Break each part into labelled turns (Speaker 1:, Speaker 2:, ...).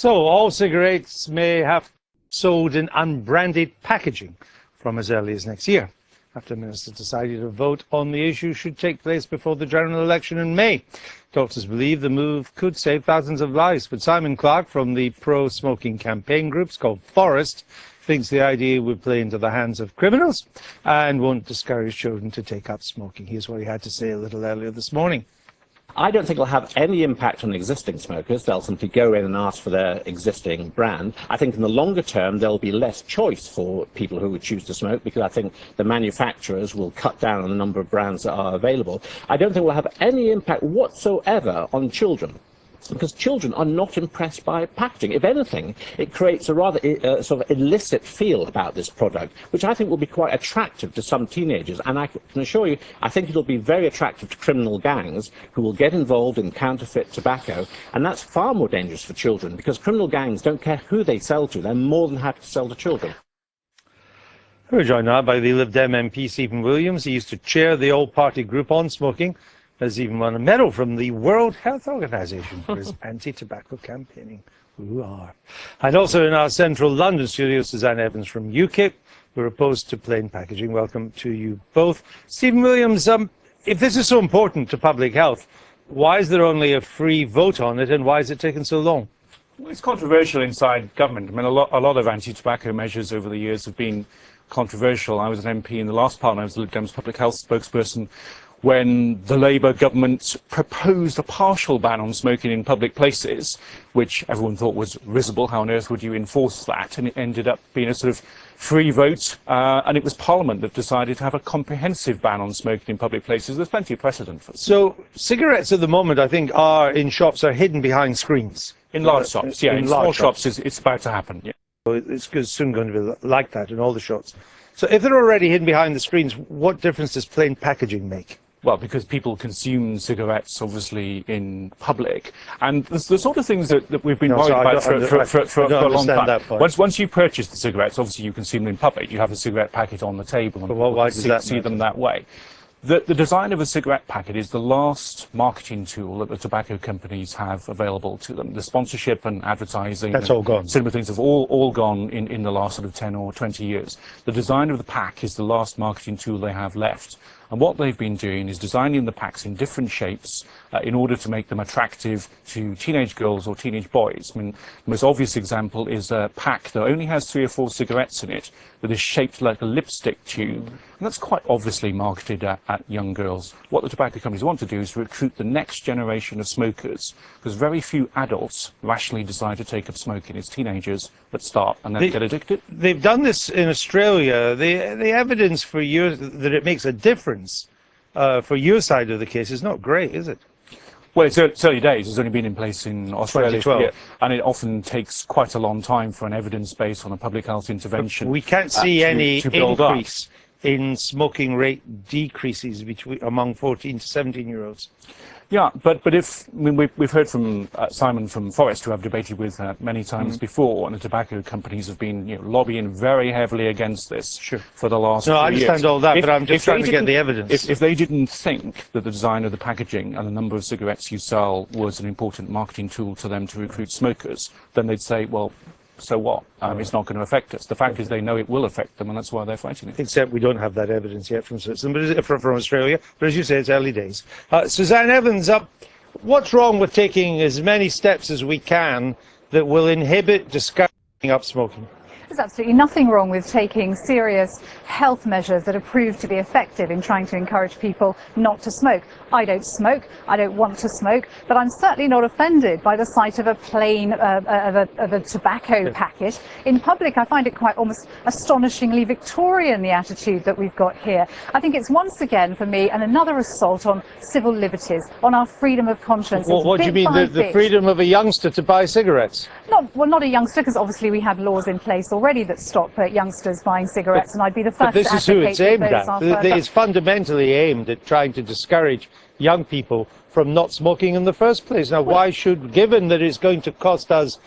Speaker 1: So, all cigarettes may have sold in unbranded packaging from as early as next year, after ministers decided a vote on the issue should take place before the general election in May. Doctors believe the move could save thousands of lives, but Simon Clark from the pro-smoking campaign groups called Forest thinks the idea would play into the hands of criminals and won't discourage children to take up smoking. Here's what he had to say a little earlier this morning.
Speaker 2: I don't think it'll have any impact on existing smokers. They'll simply go in and ask for their existing brand. I think in the longer term, there'll be less choice for people who would choose to smoke, because I think the manufacturers will cut down on the number of brands that are available. I don't think it will have any impact whatsoever on children, because children are not impressed by packaging. If anything, it creates a rather sort of illicit feel about this product, which I think will be quite attractive to some teenagers. And I can assure you, I think it'll be very attractive to criminal gangs who will get involved in counterfeit tobacco. And that's far more dangerous for children, because criminal gangs don't care who they sell to. They're more than happy to sell to children.
Speaker 1: We're joined now by the Lib Dem MP Stephen Williams. He used to chair the all-party group on smoking. Has even won a medal from the World Health Organization for his anti-tobacco campaigning. Ooh-ah. And also in our central London studio, Suzanne Evans from Ukip, who are opposed to plain packaging. Welcome to you both. Stephen Williams, if this is so important to public health, why is there only a free vote on it, and why has it taken so long?
Speaker 3: Well, it's controversial inside government. I mean, a lot of anti-tobacco measures over the years have been controversial. I was an MP in the last Parliament. I was the Lib Dem's public health spokesperson when the Labour government proposed a partial ban on smoking in public places, which everyone thought was risible. How on earth would you enforce that? And it ended up being a sort of free vote, and it was Parliament that decided to have a comprehensive ban on smoking in public places. There's plenty of precedent for it.
Speaker 1: So cigarettes at the moment, I think, in shops are hidden behind screens.
Speaker 3: In large shops, yeah. In small shops, it's about to happen, yeah.
Speaker 1: It's soon going to be like that in all the shops. So if they're already hidden behind the screens, what difference does plain packaging make?
Speaker 3: Well, because people consume cigarettes, obviously, in public. And the sort of things that we've been worried about for a long time. Once you purchase the cigarettes, obviously you consume them in public. You have a cigarette packet on the table and
Speaker 1: why does that
Speaker 3: see them that way. The design of a cigarette packet is the last marketing tool that the tobacco companies have available to them. The sponsorship and advertising,
Speaker 1: that's all gone.
Speaker 3: Similar things have all gone in the last sort of 10 or 20 years. The design of the pack is the last marketing tool they have left. And what they've been doing is designing the packs in different shapes in order to make them attractive to teenage girls or teenage boys. I mean, the most obvious example is a pack that only has 3 or 4 cigarettes in it that is shaped like a lipstick tube. And that's quite obviously marketed at young girls. What the tobacco companies want to do is recruit the next generation of smokers, because very few adults rationally decide to take up smoking. It's teenagers that start and then get addicted.
Speaker 1: They've done this in Australia. The evidence for that it makes a difference for your side of the case is not great, is it?
Speaker 3: Well, it's early days. It's only been in place in Australia,
Speaker 1: 2012.
Speaker 3: And it often takes quite a long time for an evidence base on a public health intervention.
Speaker 1: But we can't see any increase in smoking rate decreases among 14 to 17-year-olds.
Speaker 3: Yeah, but we've heard from Simon from Forest, who I've debated with many times before, and the tobacco companies have been lobbying very heavily against this for the last few years.
Speaker 1: No, I understand all that, but I'm just trying to get the evidence.
Speaker 3: If they didn't think that the design of the packaging and the number of cigarettes you sell was an important marketing tool to them to recruit smokers, then they'd say, well, so what? It's not going to affect us. The fact is they know it will affect them, and that's why they're fighting it. Except
Speaker 1: we don't have that evidence yet from Switzerland, but from Australia. But as you say, it's early days. Suzanne Evans, what's wrong with taking as many steps as we can that will inhibit discouraging up smoking?
Speaker 4: There's absolutely nothing wrong with taking serious health measures that are proved to be effective in trying to encourage people not to smoke. I don't smoke, I don't want to smoke, but I'm certainly not offended by the sight of a plain of a tobacco packet in public. I find it quite almost astonishingly Victorian, the attitude that we've got here. I think it's once again, for me, another assault on civil liberties, on our freedom of conscience.
Speaker 1: What do you mean, the freedom of a youngster to buy cigarettes?
Speaker 4: Not a youngster, because obviously we have laws in place already that stop youngsters buying cigarettes, and I'd be the first to advocate.
Speaker 1: But this is who it's aimed at. It's fundamentally aimed at trying to discourage young people from not smoking in the first place. Now, why should, given that it's going to cost us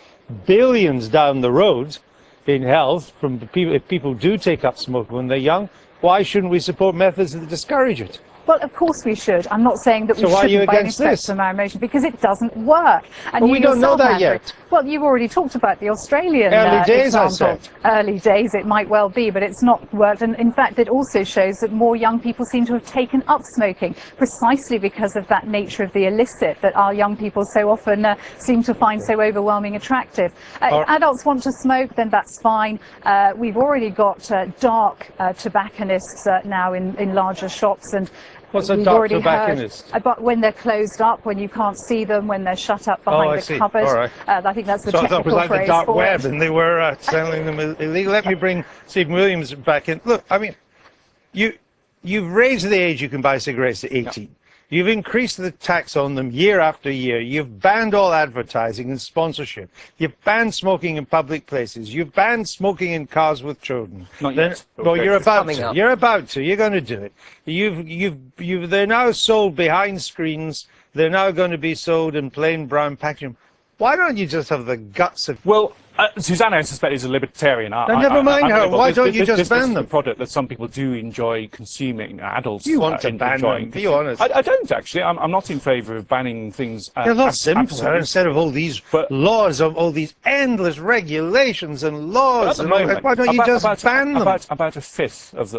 Speaker 1: billions down the road in health from the people, if people do take up smoking when they're young, why shouldn't we support methods that discourage it?
Speaker 4: Well, of course we should. I'm not saying that we
Speaker 1: So why are you
Speaker 4: shouldn't by any
Speaker 1: against
Speaker 4: stretch
Speaker 1: this?
Speaker 4: of our emotion, because it doesn't work. And
Speaker 1: Well,
Speaker 4: you
Speaker 1: we don't know
Speaker 4: yourself,
Speaker 1: that
Speaker 4: Andrew,
Speaker 1: yet.
Speaker 4: Well, you've already talked about the Australian
Speaker 1: Early days, I
Speaker 4: example.
Speaker 1: said.
Speaker 4: Early days, it might well be, but it's not worked. And in fact, it also shows that more young people seem to have taken up smoking, precisely because of that nature of the illicit that our young people so often seem to find so overwhelming attractive. If adults want to smoke, then that's fine. We've already got dark tobacconists now in larger shops, and
Speaker 1: What's a
Speaker 4: we've
Speaker 1: dark
Speaker 4: already
Speaker 1: tobacconist?
Speaker 4: heard about when they're closed up, when you can't see them, when they're shut up behind
Speaker 1: I
Speaker 4: the
Speaker 1: see.
Speaker 4: cupboard.
Speaker 1: All right.
Speaker 4: I think that's the
Speaker 1: So I thought it
Speaker 4: technical
Speaker 1: was like the
Speaker 4: phrase
Speaker 1: dark
Speaker 4: for
Speaker 1: web,
Speaker 4: it.
Speaker 1: and they were selling them illegal. Let me bring Stephen Williams back in. Look, I mean, you've raised the age you can buy cigarettes to 18. Yeah. You've increased the tax on them year after year. You've banned all advertising and sponsorship. You've banned smoking in public places. You've banned smoking in cars with children.
Speaker 3: Not yet.
Speaker 1: Well, you're about
Speaker 5: coming
Speaker 1: to.
Speaker 5: up.
Speaker 1: You're about to. You're going to do it. They're now sold behind screens. They're now going to be sold in plain brown packaging. Why don't you just have the guts of...
Speaker 3: Well, Suzanne, I suspect, is a libertarian.
Speaker 1: Never mind her. Why don't you just ban them?
Speaker 3: This is a product that some people do enjoy consuming. Adults.
Speaker 1: You want to ban them? Be honest.
Speaker 3: I don't actually. I'm not in favour of banning things.
Speaker 1: They're a lot simpler instead of all these laws, of all these endless regulations and laws.
Speaker 3: At the moment,
Speaker 1: why don't you just ban them?
Speaker 3: About a fifth of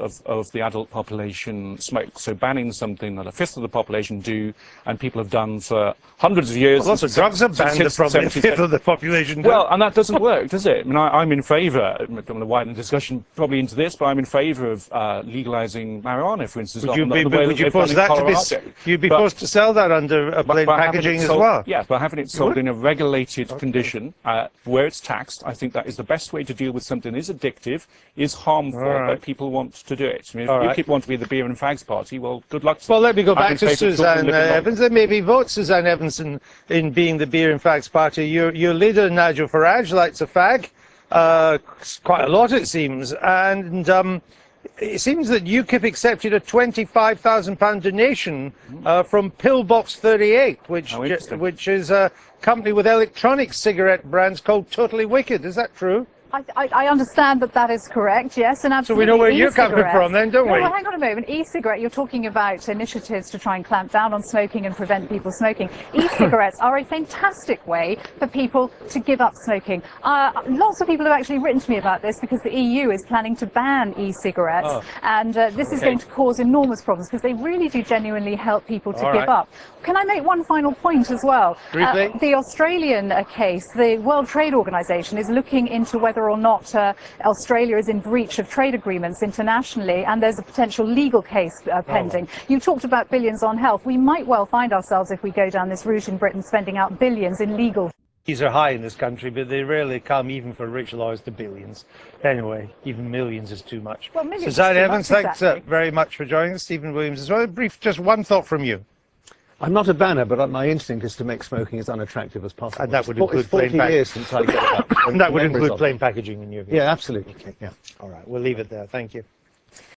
Speaker 3: the adult population smokes. So banning something that a fifth of the population do, and people have done for hundreds of years.
Speaker 1: Well, lots of drugs are banned. Probably a fifth of the population.
Speaker 3: Well, and that doesn't work, does it? I mean, I'm in favour. I'm going to widen the discussion probably into this, but I'm in favour of legalising marijuana, for instance.
Speaker 1: Would you force that to be? You'd be forced to sell that under a plain packaging as well.
Speaker 3: Yes, but having it sold in a regulated condition where it's taxed, I think that is the best way to deal with something that is addictive, is harmful, but people want to do it. I mean, if UKIP want to be the beer and fags party, well, good luck.
Speaker 1: Well, let me go back to Suzanne Evans. There may be votes, Suzanne Evans, in being the beer and fags party. Your leader, Nigel Farage, likes a fag. Quite a lot, it seems. And it seems that UKIP accepted a £25,000 donation from Pillbox 38, which is a company with electronic cigarette brands called Totally Wicked. Is that true?
Speaker 4: I understand that is correct, yes, and absolutely.
Speaker 1: So we know where you're coming from then, don't we?
Speaker 4: Well, hang on a moment. E-cigarette, you're talking about initiatives to try and clamp down on smoking and prevent people smoking. E-cigarettes are a fantastic way for people to give up smoking. Lots of people have actually written to me about this because the EU is planning to ban e-cigarettes, and this is going to cause enormous problems because they really do genuinely help people to give up. Can I make one final point as well? The Australian case, the World Trade Organization is looking into whether or not Australia is in breach of trade agreements internationally, and there's a potential legal case pending. You talked about billions on health. We might well find ourselves, if we go down this route in Britain, spending out billions in legal.
Speaker 1: Fees are high in this country, but they rarely come, even for rich lawyers, to billions. Anyway, even millions is too much.
Speaker 4: Well, millions
Speaker 1: Suzanne Evans, thanks
Speaker 4: exactly.
Speaker 1: very much for joining us. Stephen Williams as well. Just one thought from you.
Speaker 5: I'm not a banner, but my instinct is to make smoking as unattractive as possible.
Speaker 1: And that would include
Speaker 5: it's 40
Speaker 1: plain
Speaker 5: years since I got up.
Speaker 1: and that would include plain packaging in your view.
Speaker 5: Yeah, absolutely. Yeah.
Speaker 1: All right, we'll leave it there. Thank you.